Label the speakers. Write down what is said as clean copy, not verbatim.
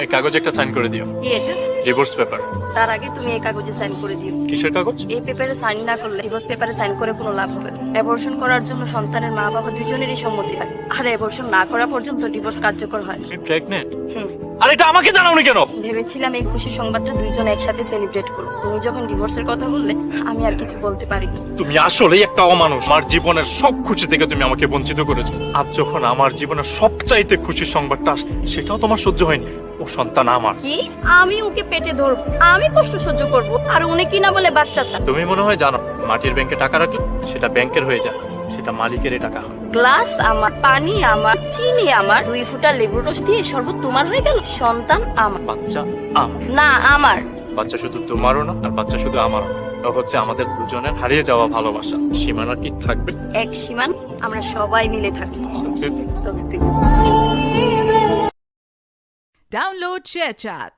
Speaker 1: এই কাগজে একটা সাইন করে দিও।
Speaker 2: কি এটা?
Speaker 1: Divorce paper.
Speaker 2: তার আগে তুমি এই কাগজে সাইন করে দিও।
Speaker 1: কিসের কাগজ?
Speaker 2: এই পেপারে সাইন না করলে ডিভোর্স পেপারে সাইন করে কোনো লাভ হবে না। অ্যাবর্শন করার জন্য সন্তানের মা বাবা দুজনেরই সম্মতি লাগে, আর অ্যাবর্শন না করা পর্যন্ত ডিভোর্স কার্যকর হয় না।
Speaker 1: তুমি প্রেগন্যান্ট?
Speaker 2: হুম।
Speaker 1: আর এটা আমাকে জানাওনি কেন?
Speaker 2: ভেবেছিলাম এই খুশি সংবাদটা দুইজন একসাথে সেলিব্রেট করব। তুমি যখন ডিভোর্সের কথা বললে আমি আর কিছু বলতে পারিনি।
Speaker 1: তুমি আসলেই একটা অমানুষ। আমার জীবনের সব খুশি থেকে তুমি আমাকে বঞ্চিত করেছো। আজ যখন আমার জীবনের সবচাইতে খুশির সংবাদটা আসছে, সেটাও তোমার সহ্য হয়নি। ও সন্তান আমার।
Speaker 2: কি? আমি ওকে পেটে ধরবো, আমি কষ্ট সহ্য করব, আর উনি কি না বলে বাচ্চাটা?
Speaker 1: তুমি মনে হয় জানো, মাটির ব্যাংকে টাকা রাখলে সেটা ব্যাংকের হয়ে যায়, সেটা মালিকেরই টাকা হয়।
Speaker 2: গ্লাস আমার, পানি আমার, চিনি আমার, 2 ফুটা লেবুর রস দিয়ে শরবত তোমার হয়ে গেল। সন্তান আমার।
Speaker 1: বাচ্চা আমার
Speaker 2: না, আমার।
Speaker 1: বাচ্চা শুধু তোমারও না, আর বাচ্চা শুধু আমারও না। ও হচ্ছে আমাদের দুজনের হারিয়ে যাওয়া ভালোবাসা। সীমানা কি থাকবে?
Speaker 2: এক সীমান আমরা সবাই মিলে থাকি। সত্যি।
Speaker 3: Download ShareChat.